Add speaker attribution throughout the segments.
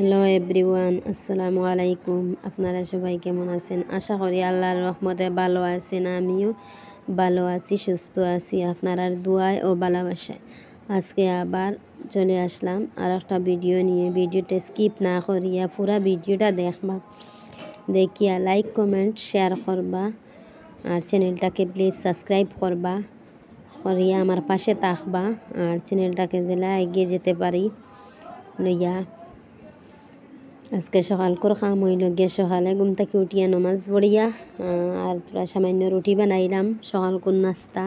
Speaker 1: Hello everyone, আসসালামু আলাইকুম। আপনারা সবাই কেমন আছেন? আশা করি আল্লাহর রহমতে ভালো আছেন। আমিও ভালো আছি, সুস্থ আছি আপনার দোয়ায় ও ভালোবাসায়। আজকে আবার চলে আসলাম আর একটা ভিডিও নিয়ে। ভিডিওটা স্কিপ না করিয়া পুরা ভিডিওটা দেখবা, দেখিয়া লাইক কমেন্ট শেয়ার করবা আর চ্যানেলটাকে প্লিজ সাবস্ক্রাইব করবা করিয়া আমার পাশে থাকবা আর চ্যানেলটাকে জেলা এগিয়ে যেতে পারি লইয়া। আজকে সকাল করে খাম হইল গিয়ে সকালে ঘুম থেকে উঠিয়া নমাজ পড়িয়া আর তোরা সামান্য রুটি বানাইলাম। সকাল কোন নাস্তা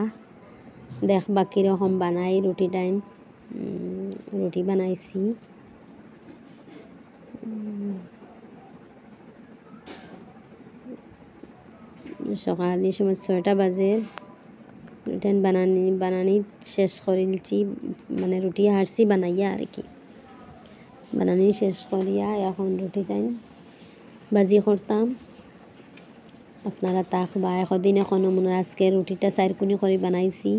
Speaker 1: দেখবা কীরকম বানাই। রুটি টাইম রুটি বানাইছি। সকাল এই সময় 6টা বাজে রুটি বানানি শেষ করেছি, মানে রুটি হারছি বানাইয়া আর কি। বানানি শেষ করিয়া এখন রুটি টাইম বাজি করতাম। আপনারা তাকবা একদিন এখনও মনে আজকে রুটিটা চারকুনি করে বানাইছি,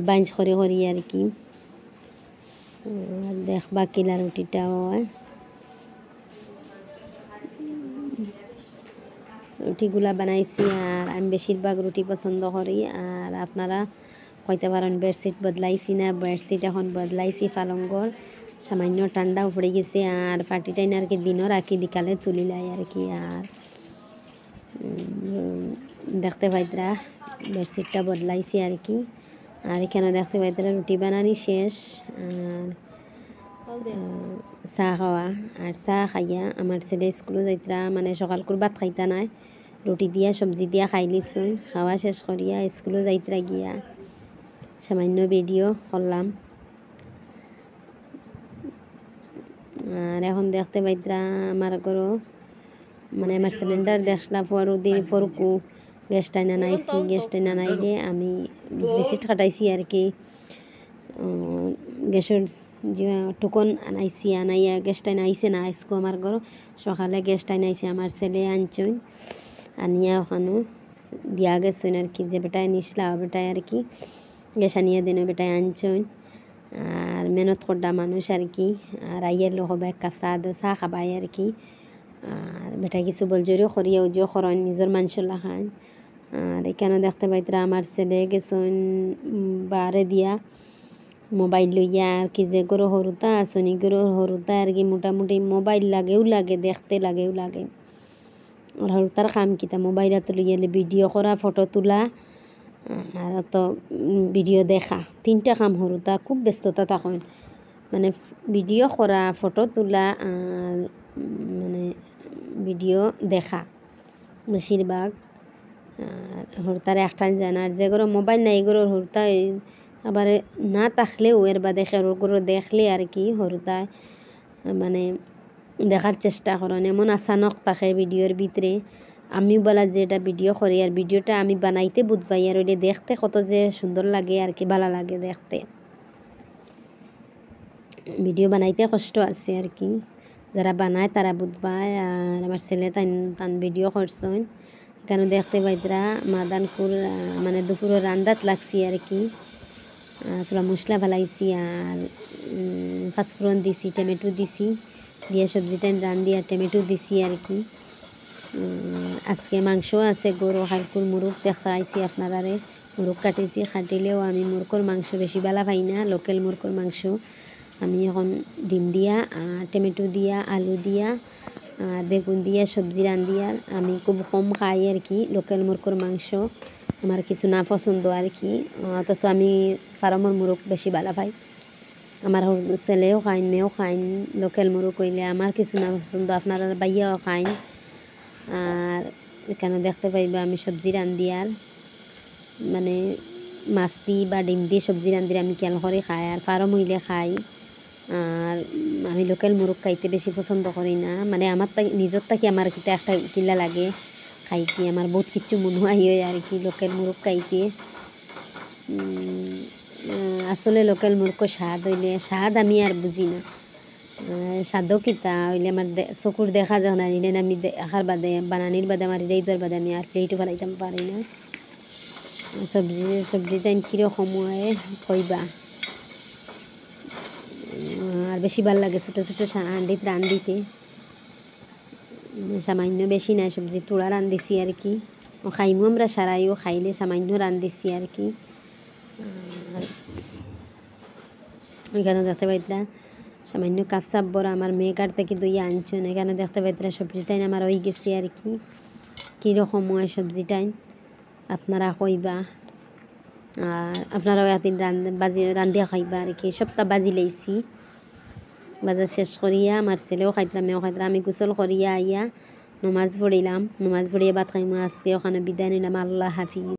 Speaker 1: বাঞ্চ করে করি আর কি। দেখবা কিলা রুটিটা হয়। রুটিগুলা বানাইছি আর আমি বেশিরভাগ রুটি পছন্দ করি। আর আপনারা কইতে পারেন বেডশিট বদলাইছি না? বেডশিট এখন বদলাইছি পালঙ্গর। সামান্য ঠান্ডাও পড়ে গেছে আর পার্টিটাই আর কি দিনও রাখি বিকালে তুলিলাই আর কি। আর দেখতে পাইতরা বেডশিটটা বদলাইছি আর কি। আর এখানে দেখতে পাইতরা রুটি বানানি শেষ আর চা খাওয়া। আর চা খাইয়া আমার ছেলে স্কুলে যাইতরা, মানে সকাল করে ভাত খাইতা নাই, রুটি দিয়া সবজি দিয়া খাই লিছুন। খাওয়া শেষ করিয়া স্কুলে যাইতরা গিয়া সামান্য ভিডিও করলাম। আর এখন দেখতে পাইতরা আমার ঘরও, মানে আমার সিলিন্ডার দেখলা ফরকু গ্যাসটা নাইছি। গ্যাসটা নাইলে আমি রিসিট কাটাইছি আর কি। গ্যাসের যে টোকন আনাইয়া গ্যাসটা আইছে না আজকে আমার ঘর। সকালে গ্যাসটা আইছে আমার ছেলে আনছুন, আনিয়া ওখানে দিয়া গেছেন আর কি। যে বেটায় নিসলা বেটায় আর কি গ্যাস আনিয়া দেন বেটায় আনছুন। আর মেহনত করডা মানুষ আর কি। আর আইয়ের লোক হবে এক কাপ চা খাবাই আর কি। আর বেটায় কিছু বলজরিও করিয়াও যে করেন নিজের মানুষলা খান। আর এখানে দেখতে পাইতরা আমার ছেলে গেছেন বারে দিয়া মোবাইল লইয়া আর কি। যে গরো হরুতা আসনি গরো হরুতা আর কি মোটামুটি মোবাইল লাগে দেখতে লাগে। আর হরুতার কাম কিতা মোবাইল তো লইয়া ভিডিও করা, ফটো তোলা আর তো ভিডিও দেখা, 3টা কাম হরুতা খুব ব্যস্ততা তখন। মানে ভিডিও করা, ফটো তোলা আর মানে ভিডিও দেখা বেশিরভাগ। হরতারে একটান জানার যে গরো মোবাইল নাই গরোর হরতা আবার না থাকলেও এর বাদে গরো দেখলে আর কি হরতায় মানে দেখার চেষ্টা করেন। এমন আচানক থাকে ভিডিওর ভিতরে। আমি বলা যেটা ভিডিও করি আর ভিডিওটা আমি বানাইতে বুঝবাই আর ওইলে দেখতে কত যে সুন্দর লাগে আর কি, ভালো লাগে দেখতে। ভিডিও বানাইতে কষ্ট আছে আর কি, যারা বানায় তারা বুঝবায়। আর আমার ছেলে তান ভিডিও করছেন। এখানে দেখতে পাইতরা মাদানপুর মানে দুপুরে রান্দাত লাগছি আর কি। পুরা মশলা ফেলাইছি আর পাঁচফোড়ন দিছি, টমেটো দিছি, দিয়ে সবজিটা রান্ধি আর টমেটো দিছি আর কি। আজকে মাংস আছে গরু হালকুর মুরগ দেখাইছি আপনারারে। মুরগ কাটিছি, কাটিলেও আমি মুরগর মাংস বেশি বেলা পাই না, লোকাল মুরগর মাংস। আমি এখন ডিম দিয়া টমেটো দিয়া আলু দিয়া আর বেগুন দিয়া সবজি রান্ধি। আর আমি খুব কম খাই আর কি লোকাল মুরগর মাংস, আমার কিছু না পছন্দ আর কি। অথচ আমি ফার্মের মুরগ বেশি ভালো পাই। আমার ছেলেও খাইন, মেয়েও খাইন লোকাল মুরগ হইলে। আমার কিছু না পছন্দ, আপনারা বাইয়াও খাইন। আর এখানে দেখতে পাইবা আমি সবজি রান্ধি আর মানে মাছ দি বা ডিম দিয়ে সবজি রান্ধি আমি খেয়াল করে খাই। আর ফার্ম হইলে খাই। আর আমি লোকাল মুরগ খাইতে বেশি পছন্দ করি না, মানে আমার নিজের থাকি আমার কিতা একটা কিলা লাগে খাইতে। আমার বহুত কিছু মনে হয় আর কি লোকাল মুরগ খাইতে। আসলে লোকাল মুরগ স্বাদ হইলে স্বাদ আমি আর বুঝি না। স্বাদও কিতা হইলে আমার চকুর দেখা যায় না। নিলে আমি দেখার বাদে বানানির বাদে আমার হৃদয়ের বাদে আমি আর প্লেটও ফেলাইতাম পারি না। সবজি টাইম কীরকম হয় কইবা। আর বেশি ভাল লাগে ছোটো ছোটো হাঁড়িত রান্ধিতে। সামান্য বেশি নাই সবজি তোড়া রান্ধিছি আর কি। খাইমু আমরা সারাইও খাইলে সামান্য রান্ধিছি আর কি। এখানে দেখতে পাইতরা সামান্য কাপ সাপ বড় আমার মেয়েকার থেকে দইয়া আনছেন। এখানে দেখতে পাইতরা সবজিটাই আমার হয়ে গেছে আর কি। কীরকম হয় সবজিটাই আপনারা কইবা, আর আপনারাও এতদিন রান্ধিয়া খাইবা আর কি। সপ্তাহ বাজি লাইছি, বাজার শেষ করিয়া আমার ছেলেও খাইতলাম, মেয়েও খাইতলাম। আমি গোসল করিয়া আইয়া নমাজ পড়িলাম, নমাজ পড়িয়া ভাত খাইমু। আজকে ওখানে বিদায় নিলাম। আল্লাহ হাফিজ।